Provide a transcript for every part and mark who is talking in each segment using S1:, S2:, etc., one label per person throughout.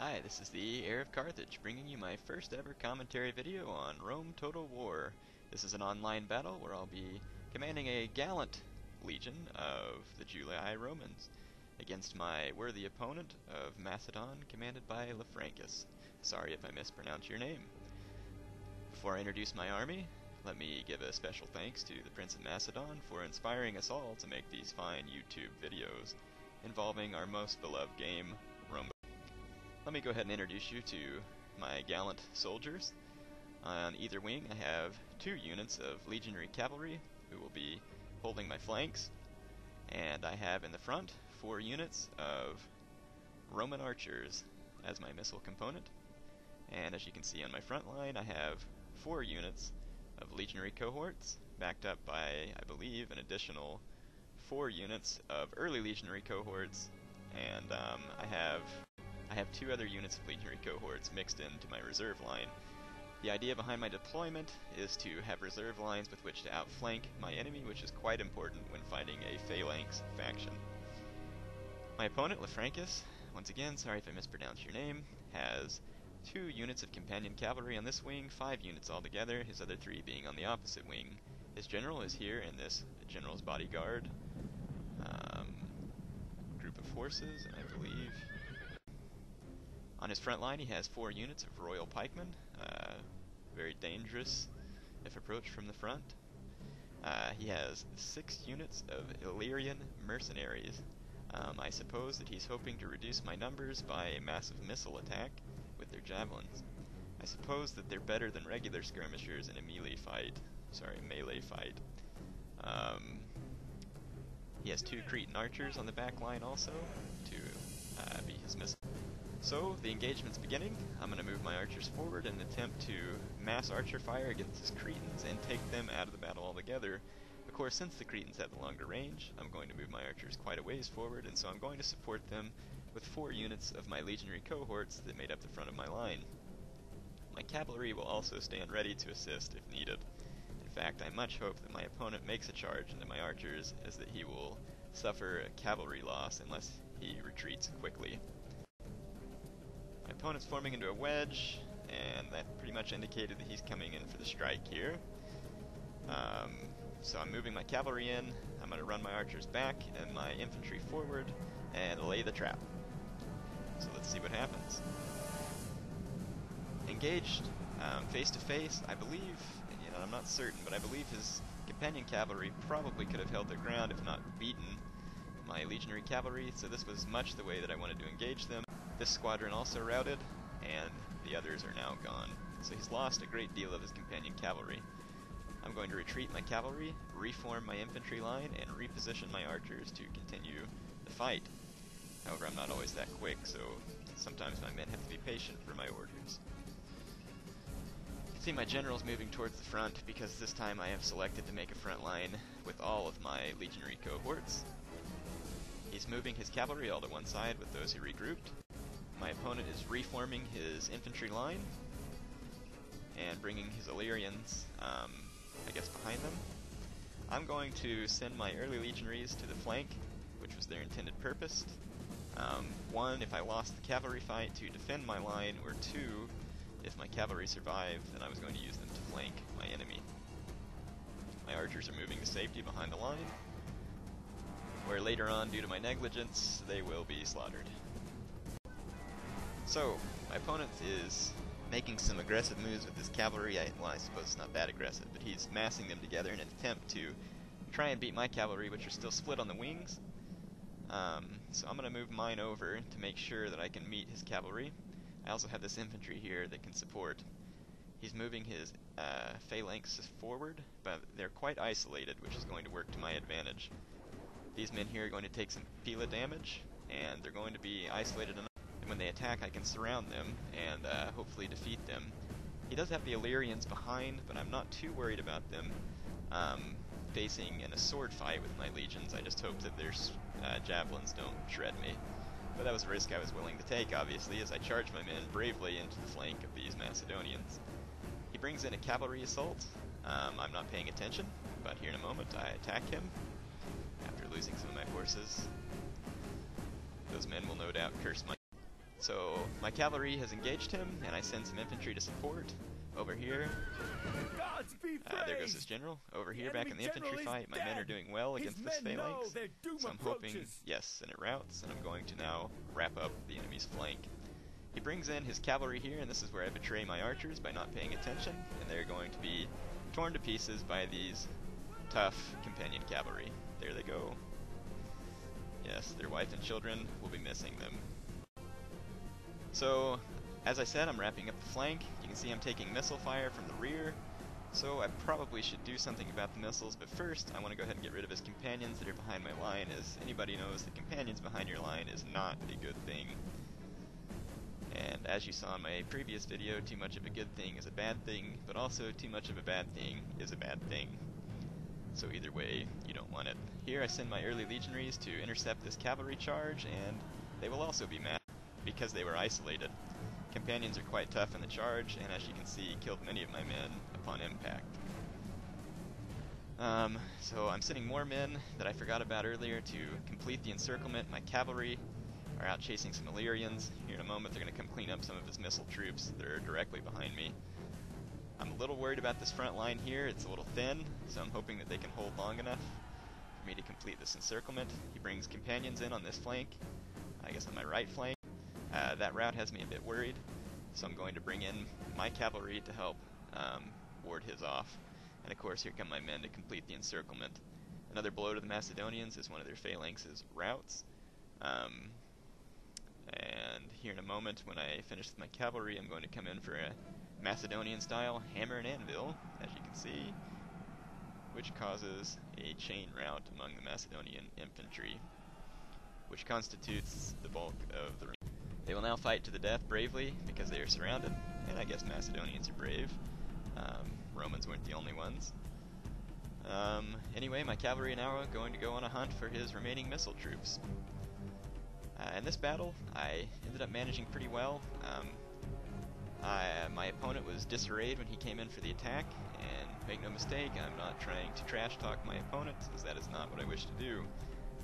S1: Hi, this is the Heir of Carthage, bringing you my first ever commentary video on Rome Total War. This is an online battle where I'll be commanding a gallant legion of the Julii Romans against my worthy opponent of Macedon, commanded by Lafrancus. Sorry if I mispronounce your name. Before I introduce my army, let me give a special thanks to the Prince of Macedon for inspiring us all to make these fine YouTube videos involving our most beloved game, Rome. Let me go ahead and introduce you to my gallant soldiers. On either wing I have 2 units of legionary cavalry who will be holding my flanks, and I have in the front 4 units of Roman archers as my missile component. And as you can see on my front line, I have 4 units of legionary cohorts, backed up by, I believe, an additional 4 units of early legionary cohorts, and I have 2 other units of legionary cohorts mixed into my reserve line. The idea behind my deployment is to have reserve lines with which to outflank my enemy, which is quite important when fighting a phalanx faction. My opponent, Lafrancus, once again, sorry if I mispronounce your name, has 2 units of companion cavalry on this wing, 5 units altogether, his other 3 being on the opposite wing. His general is here in this general's bodyguard group of horses, and I believe on his front line he has 4 units of royal pikemen, very dangerous if approached from the front. He has 6 units of Illyrian mercenaries. I suppose that he's hoping to reduce my numbers by a massive missile attack with their javelins. I suppose that they're better than regular skirmishers in a melee fight. He has 2 Cretan archers on the back line also to be his missile. So, the engagement's beginning. I'm going to move my archers forward and attempt to mass archer fire against his Cretans and take them out of the battle altogether. Of course, since the Cretans have the longer range, I'm going to move my archers quite a ways forward, and so I'm going to support them with 4 units of my legionary cohorts that made up the front of my line. My cavalry will also stand ready to assist if needed. In fact, I much hope that my opponent makes a charge into my archers, as that he will suffer a cavalry loss unless he retreats quickly. My opponent's forming into a wedge, and that pretty much indicated that he's coming in for the strike here. So I'm moving my cavalry in, I'm going to run my archers back and my infantry forward and lay the trap. So let's see what happens. Engaged face to face, I believe, and I'm not certain, but I believe his companion cavalry probably could have held their ground if not beaten my legionary cavalry, so this was much the way that I wanted to engage them. This squadron also routed, and the others are now gone. So he's lost a great deal of his companion cavalry. I'm going to retreat my cavalry, reform my infantry line, and reposition my archers to continue the fight. However, I'm not always that quick, so sometimes my men have to be patient for my orders. You can see my general's moving towards the front because this time I have selected to make a front line with all of my legionary cohorts. He's moving his cavalry all to one side with those who regrouped. My opponent is reforming his infantry line and bringing his Illyrians, I guess, behind them. I'm going to send my early legionaries to the flank, which was their intended purpose. 1, if I lost the cavalry fight, to defend my line, or 2, if my cavalry survived, then I was going to use them to flank my enemy. My archers are moving to safety behind the line, where later on, due to my negligence, they will be slaughtered. So, my opponent is making some aggressive moves with his cavalry. Well, I suppose it's not that aggressive, but he's massing them together in an attempt to try and beat my cavalry, which are still split on the wings. So I'm going to move mine over to make sure that I can meet his cavalry. I also have this infantry here that can support. He's moving his phalanx forward, but they're quite isolated, which is going to work to my advantage. These men here are going to take some pila damage, and they're going to be isolated enough. And when they attack, I can surround them and hopefully defeat them. He does have the Illyrians behind, but I'm not too worried about them facing in a sword fight with my legions. I just hope that their javelins don't shred me. But that was a risk I was willing to take, obviously, as I charged my men bravely into the flank of these Macedonians. He brings in a cavalry assault. I'm not paying attention, but here in a moment I attack him after losing some of my horses. Those men will no doubt curse my... So my cavalry has engaged him, and I send some infantry to support. Over here, there goes his general. Over here, back in the infantry fight, my men are doing well against this phalanx. So I'm hoping, yes, and it routs, and I'm going to now wrap up the enemy's flank. He brings in his cavalry here, and this is where I betray my archers by not paying attention, and they're going to be torn to pieces by these tough companion cavalry. There they go. Yes, their wife and children will be missing them. So, as I said, I'm wrapping up the flank. You can see I'm taking missile fire from the rear, so I probably should do something about the missiles, but first I want to go ahead and get rid of his companions that are behind my line, as anybody knows that companions behind your line is not a good thing. And as you saw in my previous video, too much of a good thing is a bad thing, but also too much of a bad thing is a bad thing. So either way, you don't want it. Here I send my early legionaries to intercept this cavalry charge, and they will also be mad because they were isolated. Companions are quite tough in the charge, and as you can see, killed many of my men upon impact. So I'm sending more men that I forgot about earlier to complete the encirclement. My cavalry are out chasing some Illyrians. Here in a moment they're going to come clean up some of his missile troops that are directly behind me. I'm a little worried about this front line here. It's a little thin, so I'm hoping that they can hold long enough for me to complete this encirclement. He brings companions in on this flank, I guess on my right flank. That route has me a bit worried, so I'm going to bring in my cavalry to help ward his off. And of course here come my men to complete the encirclement. Another blow to the Macedonians is one of their phalanxes routes. And here in a moment, when I finish with my cavalry, I'm going to come in for a Macedonian-style hammer and anvil, as you can see, which causes a chain rout among the Macedonian infantry, which constitutes the bulk of the ring. They will now fight to the death bravely, because they are surrounded, and I guess Macedonians are brave. Romans weren't the only ones. Anyway, my cavalry now are going to go on a hunt for his remaining missile troops. In this battle, I ended up managing pretty well. My opponent was disarrayed when he came in for the attack, and make no mistake, I'm not trying to trash talk my opponent, as that is not what I wish to do.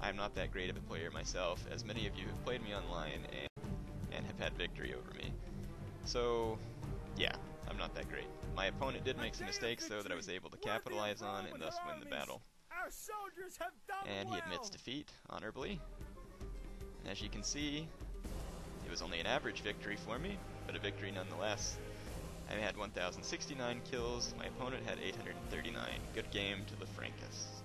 S1: I'm not that great of a player myself, as many of you have played me online and have had victory over me. So, yeah, I'm not that great. My opponent did make some mistakes, though, that I was able to capitalize on and thus win the battle. And he admits defeat, honorably. As you can see, it was only an average victory for me, but a victory nonetheless. I had 1,069 kills, my opponent had 839. Good game to the Francus.